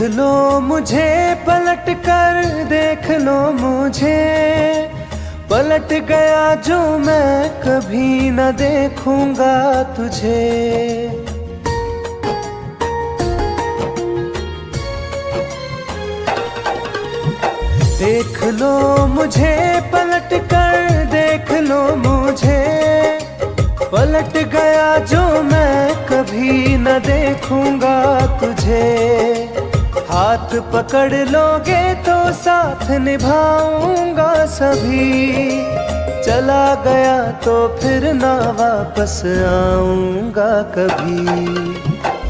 लो मुझे पलट कर, देख लो मुझे, पलट गया जो मैं कभी न देखूंगा तुझे। देख लो मुझे पलट कर, देख लो मुझे, पलट गया जो मैं कभी न देखूंगा तुझे। हाथ पकड़ लोगे तो साथ निभाऊंगा सभी, चला गया तो फिर ना वापस आऊंगा कभी।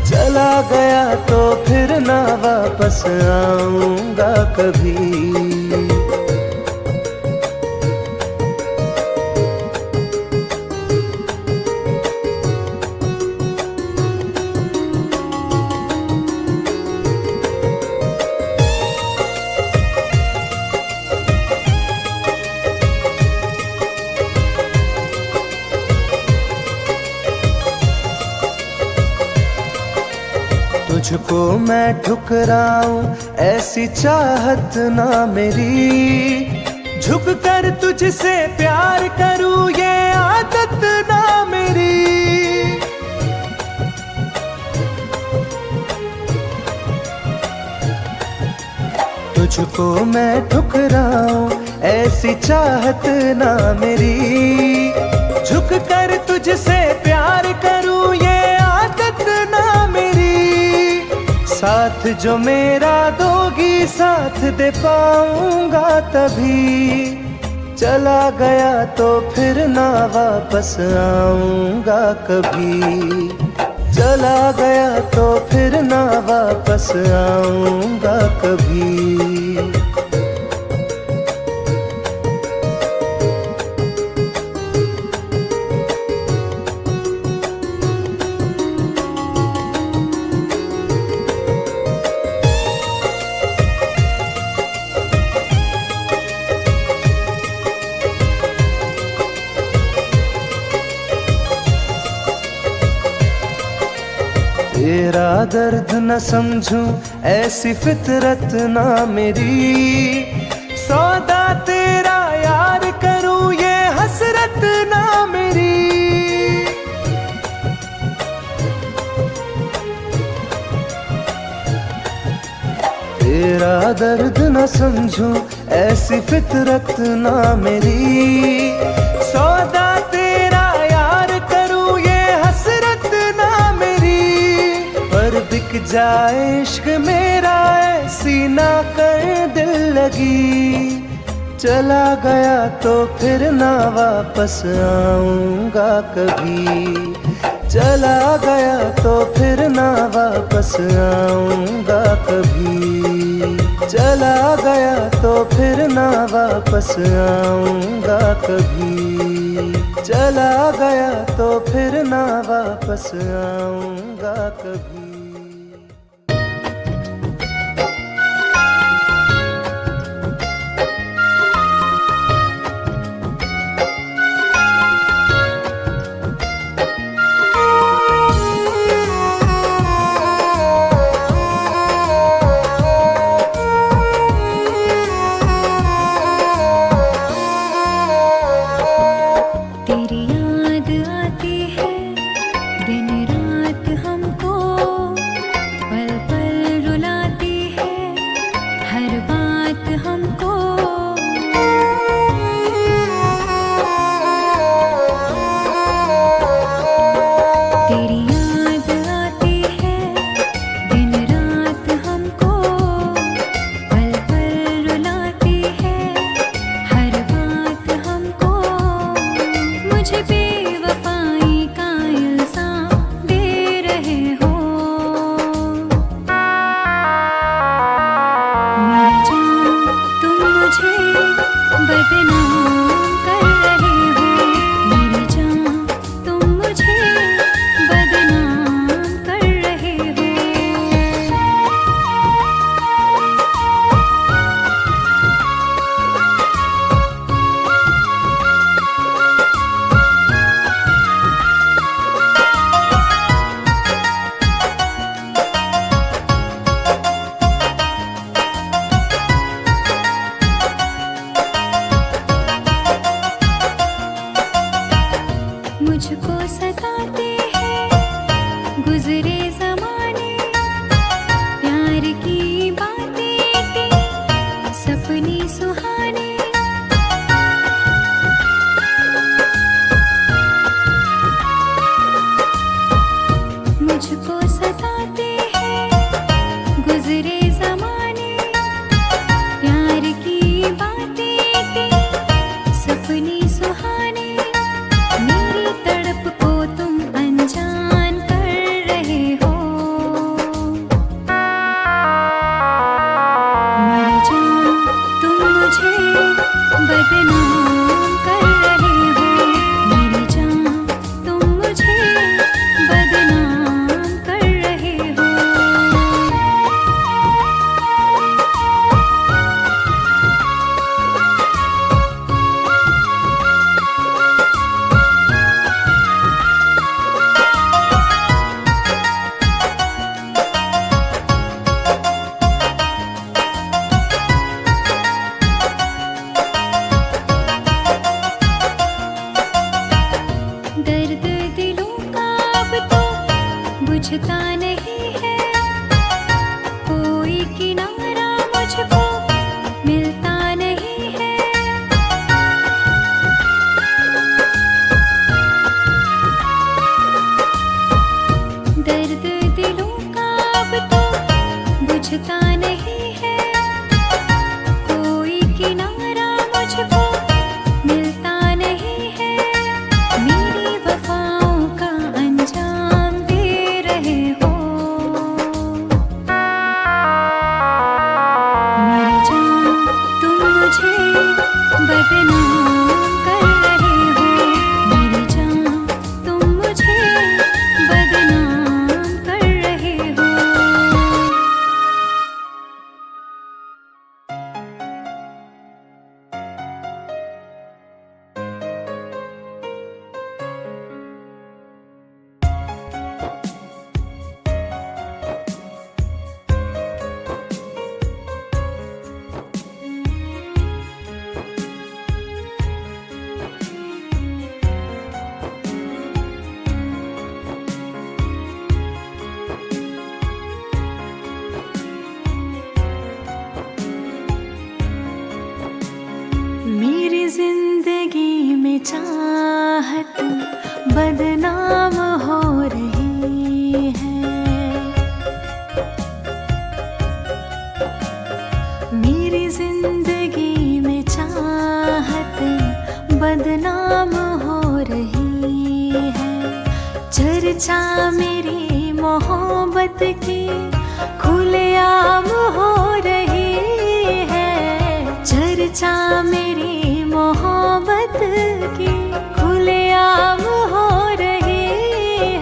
चला गया तो फिर ना वापस आऊंगा कभी। तुझको मैं ठुकराऊं ऐसी चाहत ना मेरी, झुक कर तुझसे प्यार करूं ये आदत ना मेरी। तुझको मैं ठुकराऊं ऐसी चाहत ना मेरी, झुक कर तुझसे प्यार करूं ये आदत ना मेरी। साथ जो मेरा दोगी साथ दे पाऊंगा तभी, चला गया तो फिर ना वापस आऊंगा कभी। चला गया तो फिर ना वापस आऊंगा कभी। तेरा दर्द न समझूं ऐसी फितरत ना मेरी, सौदा तेरा यार करूं ये हसरत ना मेरी। तेरा दर्द न समझूं ऐसी फितरत ना मेरी, सौदा तेरा यार करूं ये हसरत ना मेरी। पर बिक जाए इश्क मेरा ऐसी ना कर दिल लगी, चला गया तो फिर ना वापस आऊंगा कभी। चला गया तो फिर ना वापस आऊंगा कभी। चला गया तो फिर ना वापस आऊंगा कभी। चला गया तो फिर ना वापस आऊंगा कभी। मुझे बदनाम कर रहे हो। मेरी जान तुम मुझे बदनाम कर रहे हो। मेरी जिंदगी में चाहत बदनाम हो रही है। मेरी जिंदगी में चाहत बदनाम हो रही है। चर्चा मेरी मोहब्बत की खुलेआम हो रही है। चर्चा मेरी मोहब्बत की खुलेआम हो रही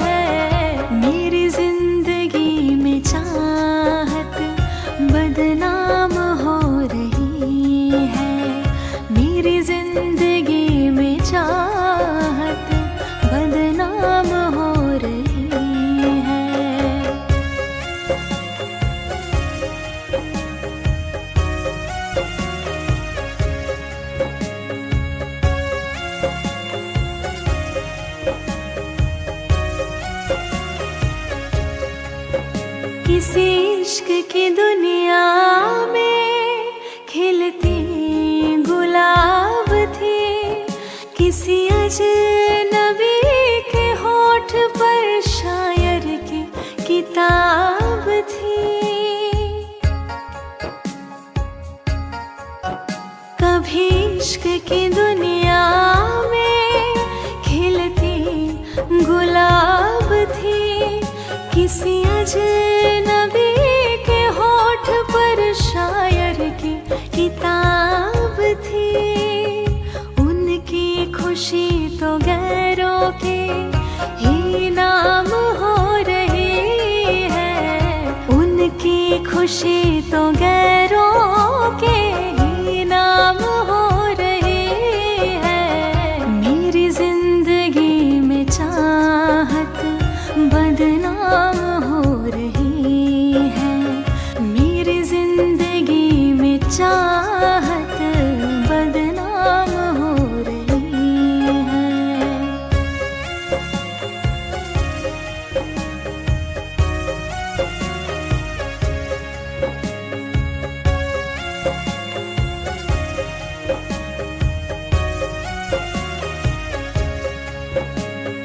है। मेरी जिंदगी में चाहत बदनाम हो रही है। मेरी जिंदगी में चाहत बदनाम हो रही है। किसी इश्क की दुनिया में खिलती गुलाब थी। किसी अजनबी के होठ पर शायर की किताब थी। कभी इश्क की दुनिया में खिलती गुलाब थी। किसी अजनबी के होठ पर शायर की किताब थी। उनकी खुशी तो गैरों के ही नाम हो रही है। उनकी खुशी तो गैरों के ही नाम हो रही है। मेरी जिंदगी में चाहत बदनाम हो रही है। मेरी जिंदगी में चाहत बदनाम हो रही है।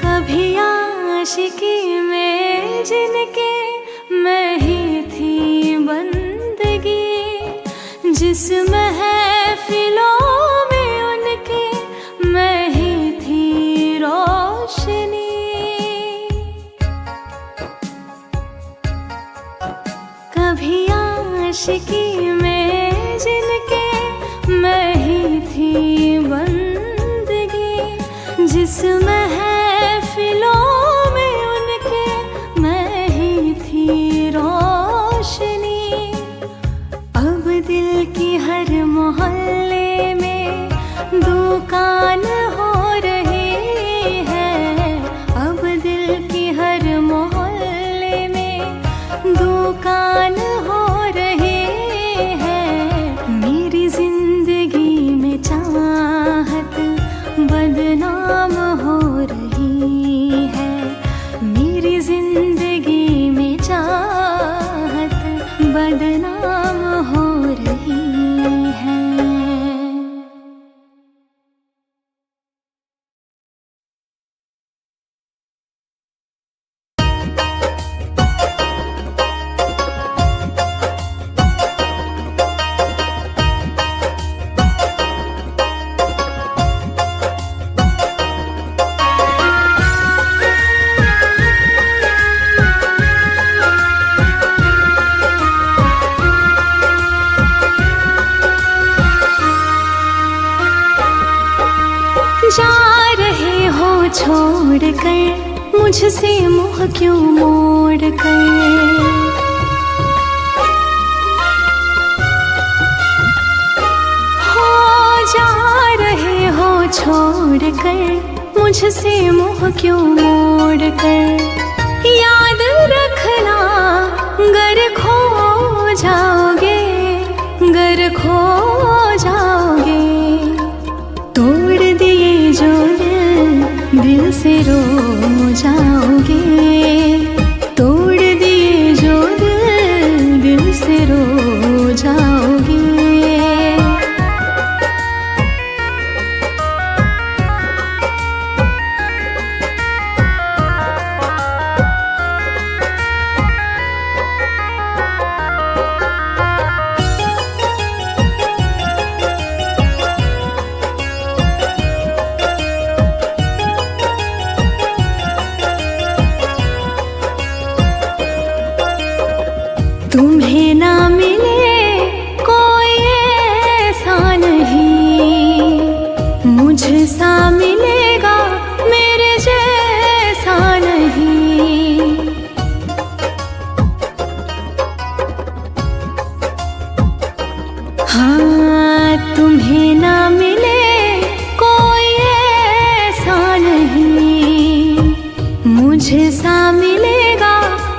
कभी आशिकी में जिनके मैं ही थी बंदगी। जिस महफिलों में उनके मैं ही थी रोशनी। कभी आशिकी में जिनके मैं ही थी बंदगी। जिस महफिलों में उनके मैं ही थी रोशनी। अब दिल की हर मोहल्ले में दुकान हो रही है। अब दिल की हर मोहल्ले में दुकान हो रही है। मेरी जिंदगी में चाहत बदनाम हो रही है। मेरी जिंदगी में चाहत बदनाम हो रही है। छोड़ कर, मुझसे मुँह क्यों मोड़ कर। हो जा रहे हो छोड़ कर, मुझसे मुँह क्यों मोड़ कर। याद रखना गर खो जाओगे, गर खो जाओगे। तोड़ दिए जो दिल, दिल से रो जाओगे। तोड़ दिए जो दिल, दिल से रो जाओगे। तुम्हें ना मिले कोई ऐसा नहीं, मुझसा मिलेगा मेरे जैसा नहीं। हाँ तुम्हें ना मिले कोई ऐसा नहीं, मुझसा मिलेगा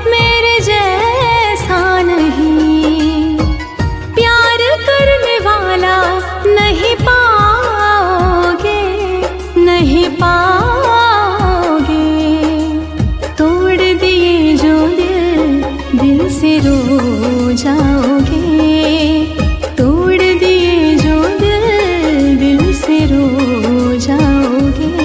मेरे जैसा नहीं। प्यार करने वाला नहीं पाओगे, नहीं पाओगे। तोड़ दिए जो दिल, दिल से रो जाओगे। तोड़ दिए जो दिल, दिल से रो जाओगे।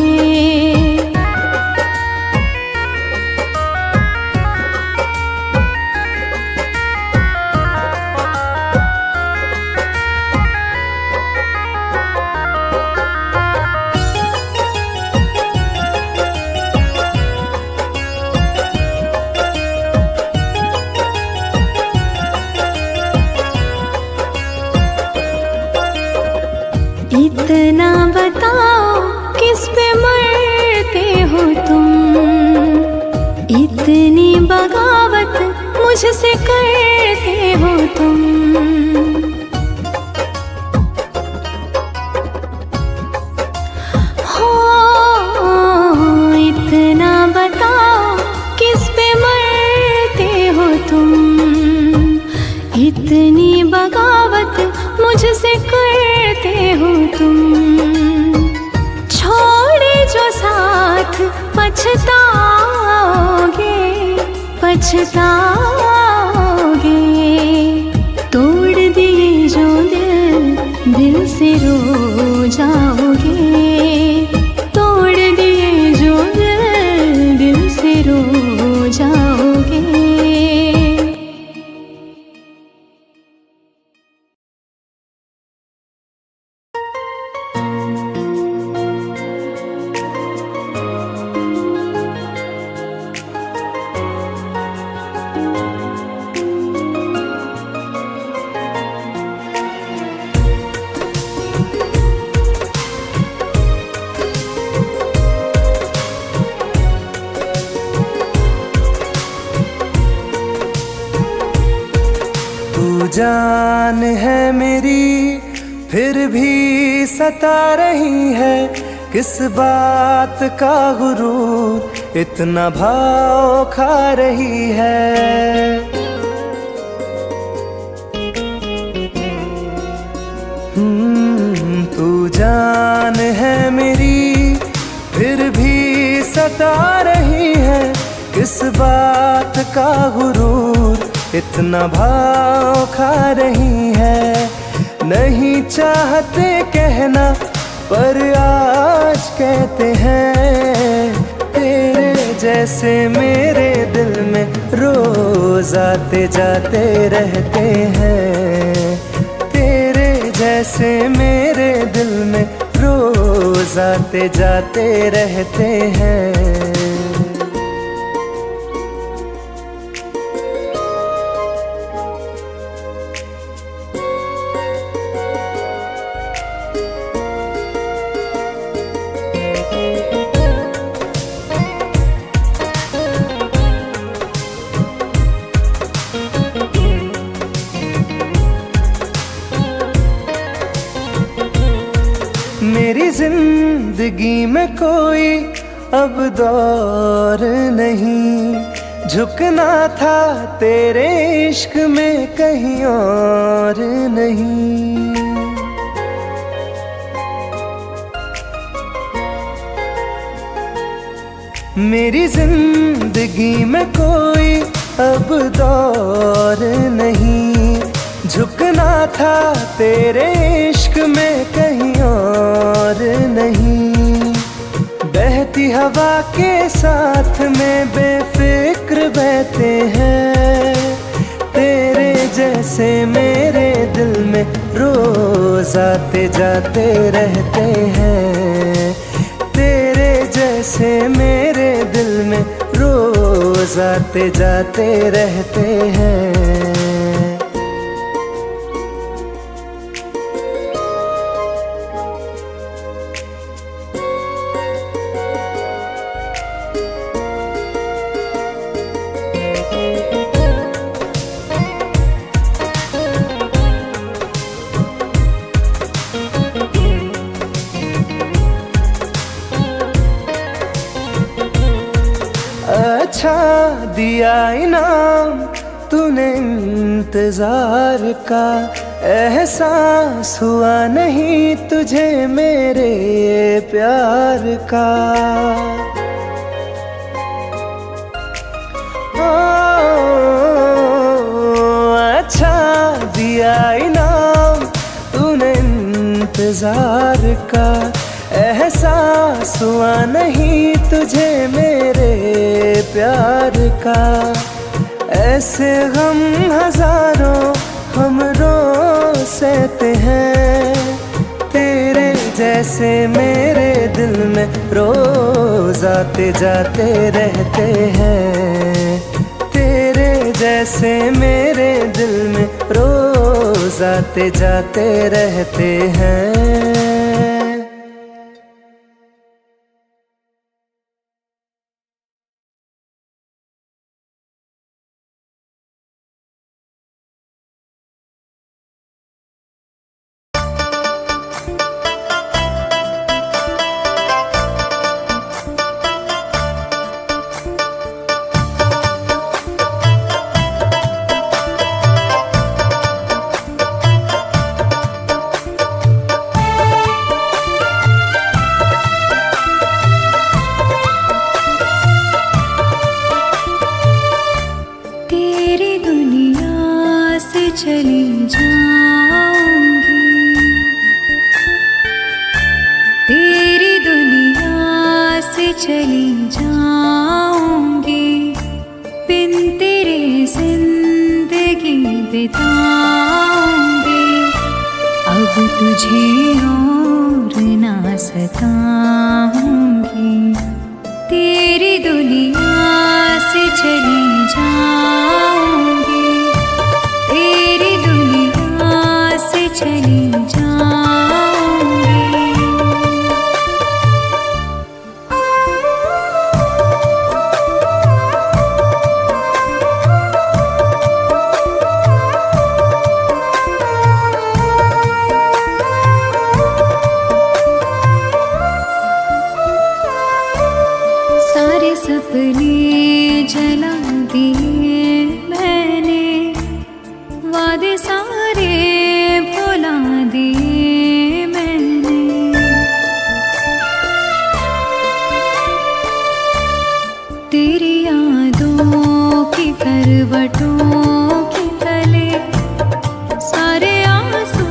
इतना बताओ किस पे मरते हो तुम, इतनी बगावत मुझसे करते हो तुम। हो इतना बताओ किस पे मरते हो तुम, इतनी बगावत मुझसे करते हो तुम। छोड़े जो साथ पछताओगे, पछताओगे। तोड़ दिए जो दिल, दिल से रो जाओगे। तोड़ दिए जो दिल, दिल से रो जाओगे। जान है मेरी फिर भी सता रही है, किस बात का गुरूर इतना भाव खा रही है। तू जान है मेरी फिर भी सता रही है, किस बात का गुरूर इतना भाव खा रही है। नहीं चाहते कहना पर आज कहते हैं, तेरे जैसे मेरे दिल में रोज आते जाते रहते हैं। तेरे जैसे मेरे दिल में रोज आते जाते रहते हैं। मेरी जिंदगी में कोई अब दौर नहीं, झुकना था तेरे इश्क में कहीं और नहीं। मेरी जिंदगी में कोई अब दौर नहीं, झुकना था तेरे इश्क में कहीं और नहीं। बहती हवा के साथ में बेफिक्र बहते हैं, तेरे जैसे मेरे दिल में रोज आते जाते रहते हैं। तेरे जैसे मेरे दिल में रोज आते जाते रहते हैं। अच्छा दिया इनाम तूने इंतजार का, एहसास हुआ नहीं तुझे मेरे प्यार का। अच्छा दिया इनाम तूने इंतजार का, एहसास हुआ नहीं तुझे मेरे प्यार का। ऐसे गम हजारों हम रोज सहते हैं, तेरे जैसे मेरे दिल में रोज आते जाते रहते हैं। तेरे जैसे मेरे दिल में रोज आते जाते रहते हैं। चली जाऊंगी, तेरी दुनिया से चली जाऊंगी, बिन तेरे जिंदगी बिताऊंगी। अब तुझे और ना सताऊंगी, तेरी दुनिया से चली जाऊंगी, तेरी दुनिया से चली जाऊंगी। सारे सपने जला दिए मैंने, वादे सारे भुला दिए मैंने। तेरी यादों की करवटों के तले सारे आंसू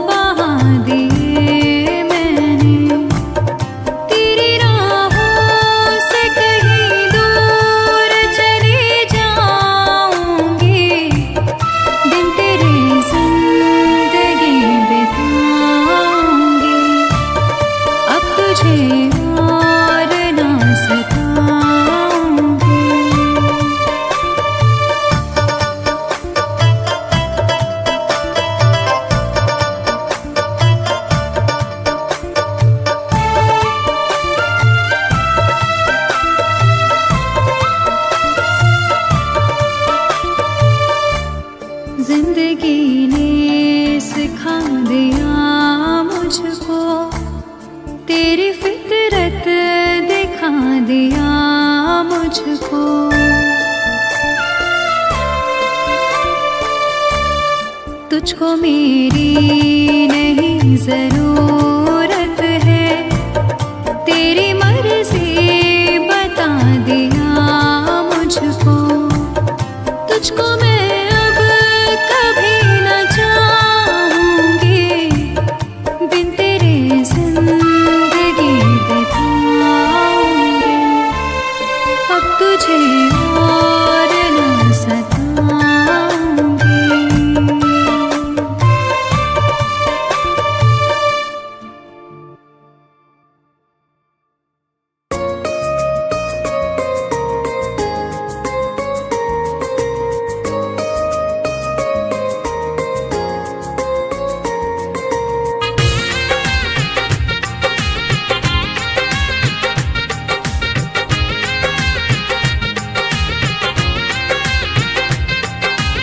बहा दिए मैंने। तेरी राहों से कहीं दूर चली जाऊंगी, दिन तेरे जिंदगी बिताऊंगी। अब तुझे और ना सताऊंगी। जिंदगी ने सिखा दिया मुझको तेरी फितरत दिखा दिया मुझको। तुझको मेरी नहीं जरूरत है, तेरी मर्जी बता दिया मुझको। तुझको मैं अब कभी न चाहूंगी, बिन तेरे जिंदगी बिताऊंगी। अब तुझे और न सताऊंगी।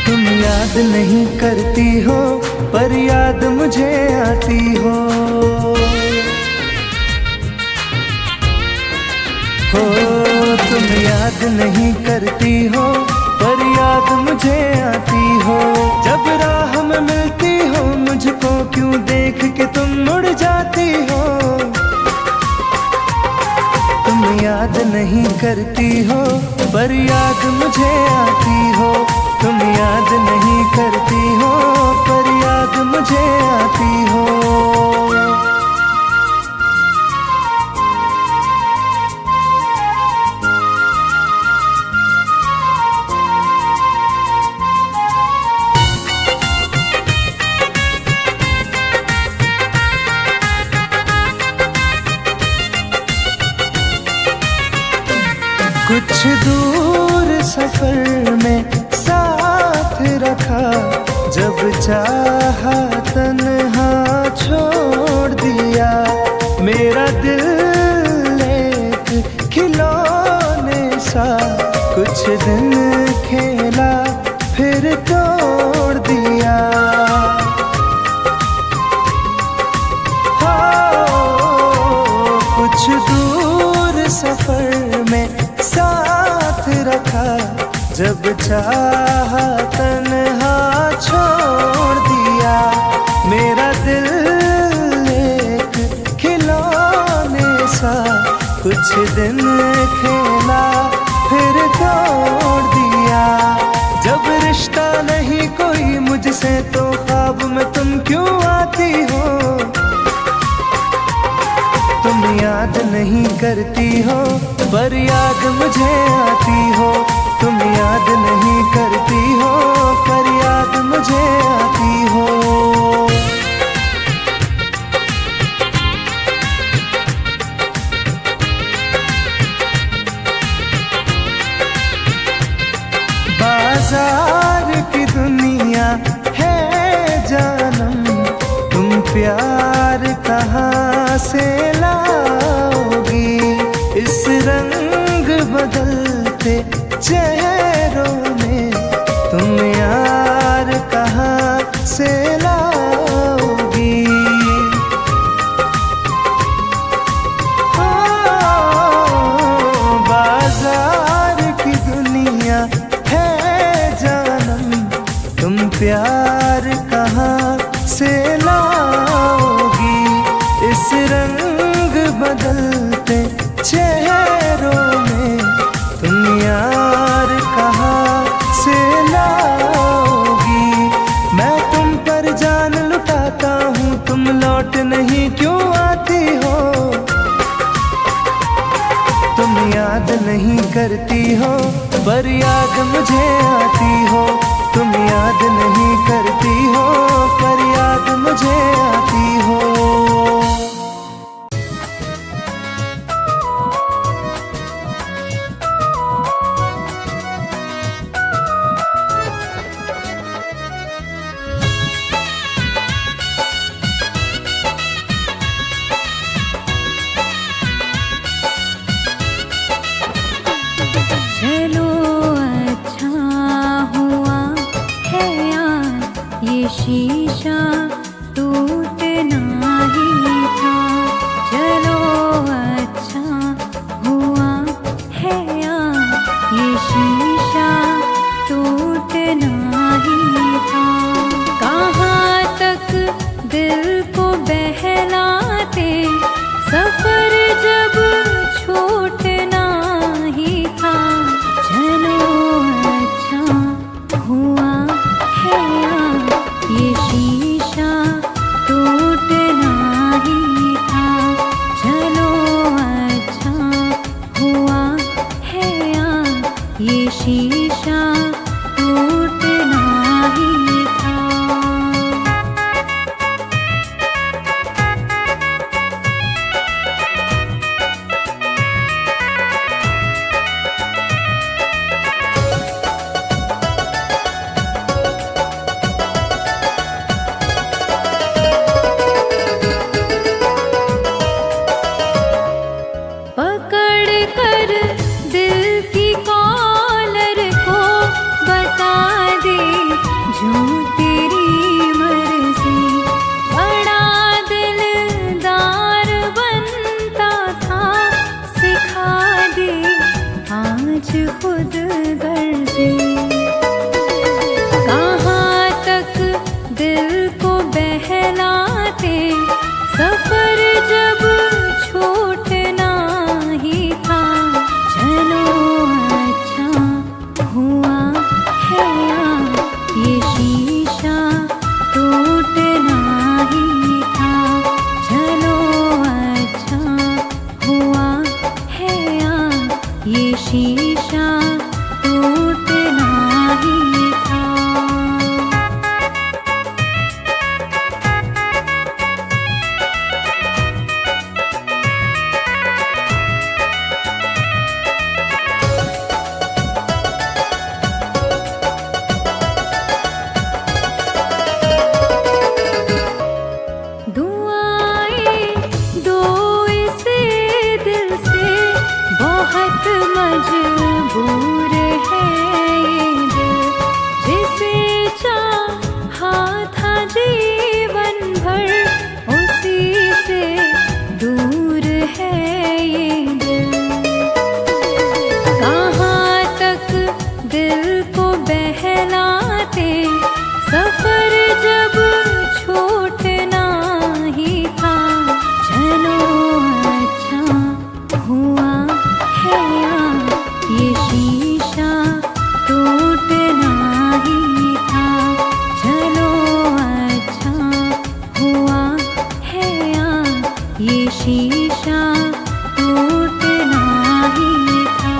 तुम याद नहीं करती हो पर याद मुझे आती हो। तुम याद नहीं करती हो पर याद मुझे आती हो। जब राह में मिलती हो मुझको क्यों देख के तुम मुड़ जाती हो। तुम याद नहीं करती हो पर याद मुझे आती हो। तुम याद नहीं करती हो पर याद मुझे आती हो। कुछ दूर सफर में साथ रखा, जब चाहा तन्हा छोड़ दिया। मेरा दिल एक खिलौने सा कुछ दिन खेला फिर तोड़ दिया। कुछ दूर सफर में साथ रखा, जब चाहा तन्हा छोड़ दिया। मेरा दिल एक खिलौने सा कुछ दिन खेला फिर तोड़ दिया। जब रिश्ता नहीं कोई मुझसे तो ख्वाब में तुम क्यों आती हो। तुम याद नहीं करती हो पर याद मुझे आती हो। तुम याद नहीं करती हो पर याद मुझे आती हो। बाजार की दुनिया है जानम, तुम प्यार कहाँ से लाओगी। इस रंग बदलते चेहरों में तुम यार कहाँ से लाओगी। बाजार की दुनिया है जानम, तुम प्यार कहाँ से लाओगी। इस रंग बदलते चेहरों में तुम यार कहाँ से लाओगी। मैं तुम पर जान लुटाता हूँ, तुम लौट नहीं क्यों आती हो। तुम याद नहीं करती हो पर याद मुझे आती हो। तुम याद नहीं करती हो पर याद मुझे आती हो। चलो अच्छा हुआ बहलाते, सफर जब छूटना ही था। चलो अच्छा हुआ है ये शीशा टूटना ही था। चलो अच्छा हुआ है ये शीशा टूटना ही था। पकड़ कर दिल की कॉलर को बता दे जो तेरी मर्जी। बड़ा दिलदार बनता था, सिखा दे आज खुद गर्जी। कहाँ तक दिल को बहलाते, सफर जब छूटना ही था। चलो अच्छा हुआ है ये शीशा टूटना ही था। चलो अच्छा हुआ है ये शीशा टूटना ही था। दुआएं दो इसे दिल से, बहुत मजबूर है ये दिल। जिसे चाहा था जीवन भर, उसी से दूर है ये दिल। कहाँ तक दिल को बहलाते, सफर जब छूटना ही था। चलो अच्छा हुआ है ये शीशा टूटना ही था। चलो अच्छा हुआ है ये शीशा टूटना ही था।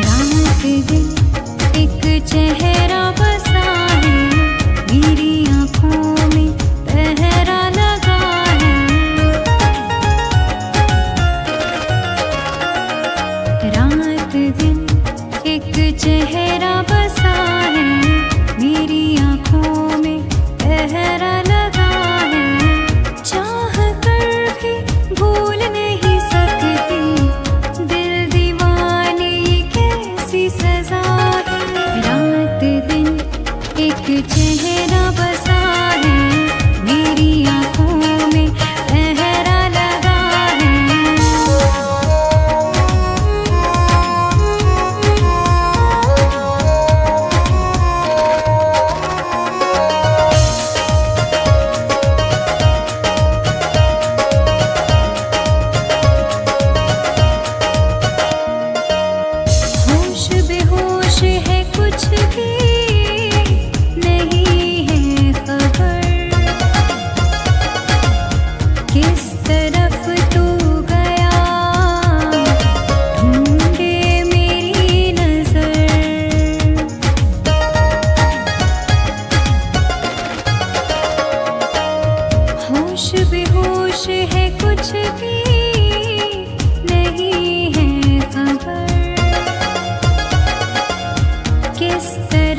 रात दिन एक चेहरा बसा है, मेरी आँखों में पहरा लगा है। रात दिन एक चेहरा बसा है, मेरी आँखों में पहरा लगा है। चाह कर भी भूल नहीं सकती, दिल दीवाने कैसी सजा है। रात दिन एक चेहरा बसा है, मेरी आँखों में पहरा लगा है। होश बेहोश है, कुछ भी नहीं है खबर। किस तरफ तू गया, ढूंढे मेरी नजर। होश बेहोश है, कुछ भी नहीं है खबर। किस तरह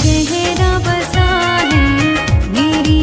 चेहरा बसा है मेरी